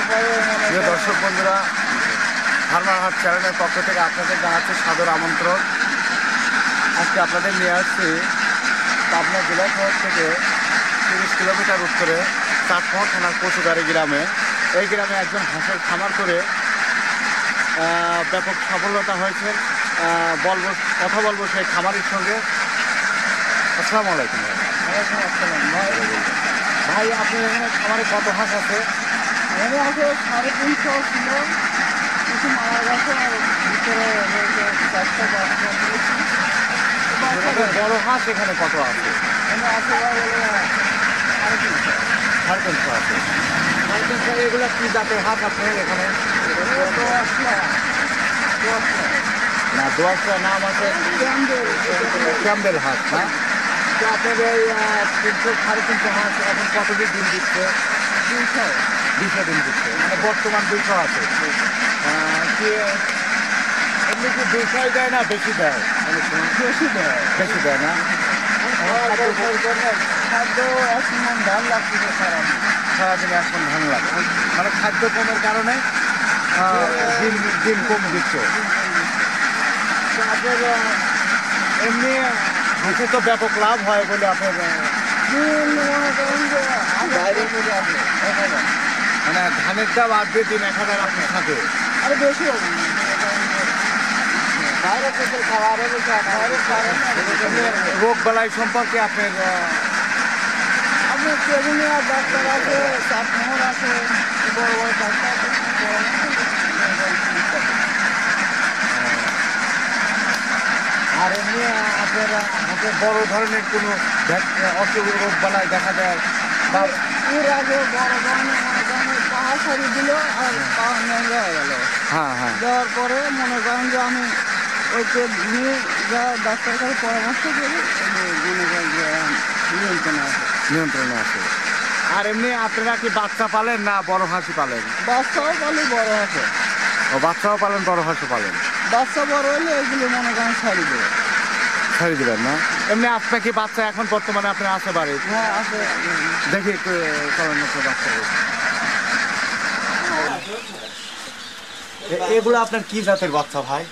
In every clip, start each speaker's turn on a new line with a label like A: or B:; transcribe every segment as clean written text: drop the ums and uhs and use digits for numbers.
A: প্রিয় দর্শক বন্ধুরা, ফার্মার হাট চ্যানেলের পক্ষ থেকে আপনাদের জানাচ্ছি সাদর আমন্ত্রণ। আজকে আপনাদের নিয়ে আসছি পাবনা জেলা শহর থেকে 30 কিলোমিটার উত্তরে চাটমোহর থানার কচুগাড়ি গ্রামে। এই গ্রামে একজন হাঁসের খামার করে ব্যাপক সফলতা হয়েছে। কথা বলবো সেই খামারের সঙ্গে। আসসালামু আলাইকুম।
B: ওয়ালাইকুম আসসালাম ভাই।
A: ভাই, আপনার এখানে খামারে কত হাঁস আছে?
B: এখানে আছে 350 ছিল, কিছু মারা গেছে আর ভিতরে রয়েছে 400-500
A: বড় হাঁস এখানে কত আছে?
B: এখানে আছে ভাই হলো 350।
A: 350 আছে। 350 এগুলো কি জাতের হাঁস আপনার এখানে? না, দোয়াশা নাম আছে ক্যাম্বেল হাঁস না? তো আপনার এই 300-350 হাঁস এখন কতদিন ডিম দিচ্ছে? 200 ডিম দিচ্ছে, মানে বর্তমান 200 আছে। কি এমনি কি 200 দেয় না বেশি দেয়? অনেক সময় বেশি দেয় না?
B: খাদ্য এখন ধান লাগছে
A: সারাদিনে এখন ধান লাগে, মানে খাদ্য কমের কারণে ডিম কম দিচ্ছে। তো আপনার এমনি হাঁসে তো ব্যাপক লাভ হয় বলে আপনার মানে ধানেরটা বাদ দিয়ে 3-1000 আপনার থাকে।
B: আরে বেশি হবে বাইরে থেকে খাবার
A: রোগ বালাই সম্পর্কে আপনার
B: আপনার কেবিনিয়া ডাক্তার আছে, চাটমোহর আছে, বড় বড় ডাক্তার আছে।
A: আর এমনি আপনার হাতে বড় ধরনের কোনো অসুখ রোগ বালাই দেখা যায় বা
B: এর আগে বড় ধরনের মনে করেন পাহাড় সারি দিল আর পাহাড় ন্যাংরা হয়ে গেল।
A: হ্যাঁ হ্যাঁ
B: দেওয়ার পরে মনে করেন যে আমি ওইকে নিয়ে যা ডাক্তারের কাছে পরামর্শ করি, মনে করেন যে
A: নিয়ন্ত্রণে আছে। আর এমনি আপনারা কি বাচ্চা পালেন না বড় হাঁসি পালেন?
B: বাচ্চাও পালি বড় আছে,
A: ও বাচ্চাও পালেন বড় হাঁসও পালেন।
B: বাচ্চা বড় হলে এগুলো মনে করেন ছাড়ি দেবে।
A: ছাড়ি দিলেন না? এমনি আপনার কি বাচ্চা এখন বর্তমানে আপনি আছে বাড়ির?
B: হ্যাঁ আছে।
A: দেখি একটু করেন আপনার বাচ্চা। এগুলো আপনার কি জাতের বাচ্চা ভাই?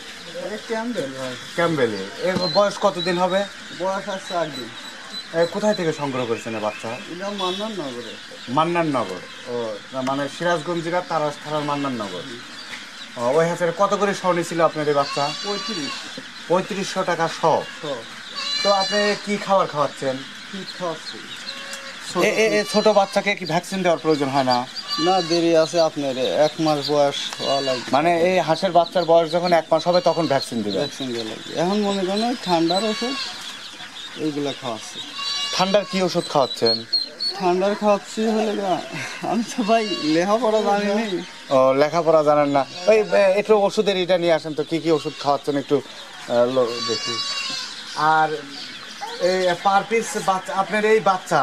B: ক্যাম্বেল ভাই।
A: ক্যাম্বেলে। এর বয়স কতদিন হবে?
B: বয়স আছে 8 দিন।
A: কোথায় থেকে সংগ্রহ করেছেন এই বাচ্চা?
B: এটা মান্নান নগরে।
A: মান্নাননগর। ও মানে সিরাজগঞ্জ জেলার তারাস থানার মান্নাননগর। ওই হাঁসের কত করে শ নিয়েছিল আপনার এই বাচ্চা? 3500 টাকা শ। তো আপনি কি খাবার খাওয়াচ্ছেন?
B: ঠিক খাওয়াচ্ছি।
A: ছোট বাচ্চাকে কি ভ্যাকসিন দেওয়ার প্রয়োজন হয় না?
B: না, দেরি আছে আপনার 1 মাস বয়স হওয়া লাগবে।
A: মানে এই হাঁসের বাচ্চার বয়স যখন 1 মাস হবে তখন ভ্যাকসিন দেবে?
B: ভ্যাকসিন দেওয়া লাগবে। এখন মনে করেন ওই ঠান্ডার ওষুধ এইগুলা খাওয়াচ্ছি।
A: ঠান্ডার কি ওষুধ খাওয়াচ্ছেন?
B: ঠান্ডার খাওয়াচ্ছি হলে আমি তো ভাই লেখাপড়া জানি নি।
A: ও লেখাপড়া জানেন না? ওই একটু ওষুধের এটা নিয়ে আসেন তো, কি কি ওষুধ খাওয়াচ্ছেন একটু দেখি। আর এই পার পিস বাচ্চা আপনার এই বাচ্চা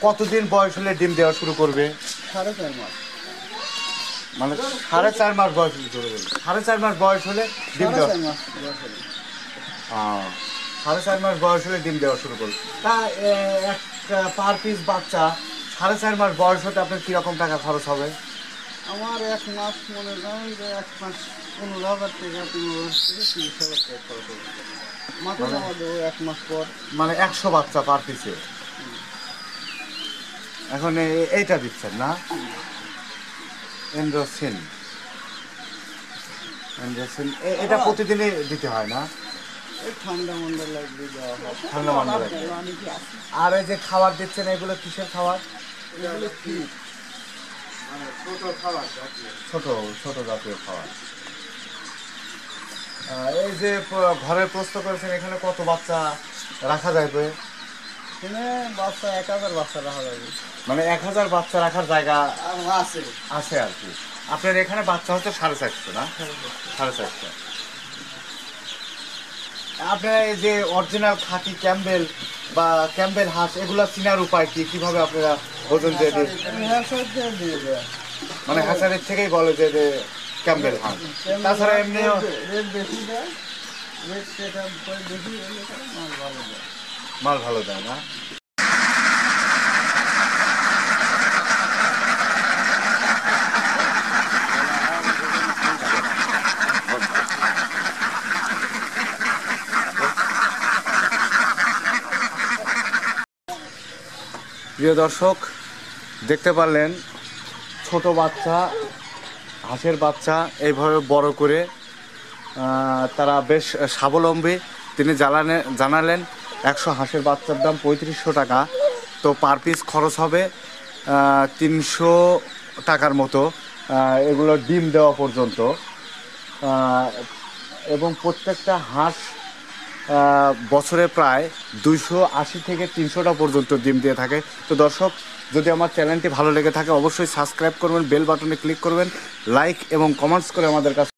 A: কতদিন বয়স হলে ডিম দেওয়া শুরু করবে?
B: 4.5 মাস।
A: মানে 4.5 মাস বয়স হলে শুরু করবে? 4.5 মাস বয়স হলে ডিম দেওয়া? 4.5 মাস বয়স হলে ডিম দেওয়া শুরু করবে। তা একটা পার পিস বাচ্চা 4.5 মাস বয়স হতে আপনার কিরকম টাকা খরচ হবে?
B: আমার 1 মাস মনে করেন যে 1 মাস 15,000 থেকে 30,000 টাকা খরচ হবে। মাথা জমা দেবো 1 মাস পর।
A: মানে 100 বাচ্চা পার পিসে। এখন এইটা দিচ্ছেন না? এন্ড্রোসিন। এটা প্রতিদিনই দিতে হয় না?
B: এই ঠান্ডা মন্ডা লাগবে দেওয়া হয়।
A: ঠান্ডা মান্ডা লাগবে। আর এই যে খাবার দিচ্ছেন এগুলো কিসের খাবার?
B: এগুলো কি
A: মানে ছোট খাবার, ছোট জাতীয় খাবার। এই যে ঘরে প্রস্তুত করেছেন, এখানে কত বাচ্চা রাখা যাবে?
B: এখানে বাচ্চা 1000 বাচ্চা রাখা যাবে।
A: মানে 1000 বাচ্চা রাখার জায়গা
B: আছে
A: আছে আর কি। আপনার এখানে বাচ্চা হচ্ছে 450 না? 450। আপনার এই যে অরিজিনাল খাঁটি ক্যাম্বেল বা ক্যাম্বেল হাঁস এগুলা চিনার উপায় কি? কিভাবে আপনারা ওজন দিয়ে দিন? মানে হাঁসারের থেকেই বলে যে ক্যাম্বেল হাঁস। তাছাড়া এমনিও
B: রেট বেশি দেয়, রেট সেটা বেশি হলে মাল ভালো দেয়।
A: মাল ভালো দেয় না? প্রিয় দর্শক, দেখতে পারলেন ছোট বাচ্চা, হাঁসের বাচ্চা এইভাবে বড় করে তারা বেশ স্বাবলম্বী। তিনি জানালেন 100 হাঁসের বাচ্চার দাম 3500 টাকা। তো পার পিস খরচ হবে 300 টাকার মতো এগুলো ডিম দেওয়া পর্যন্ত। এবং প্রত্যেকটা হাঁস বছরে প্রায় 280 থেকে 300টা পর্যন্ত ডিম দিয়ে থাকে। তো দর্শক, যদি আমার চ্যানেলটি ভালো লেগে থাকে অবশ্যই সাবস্ক্রাইব করবেন, বেল বাটনে ক্লিক করবেন, লাইক এবং কমেন্টস করে আমাদের কাছে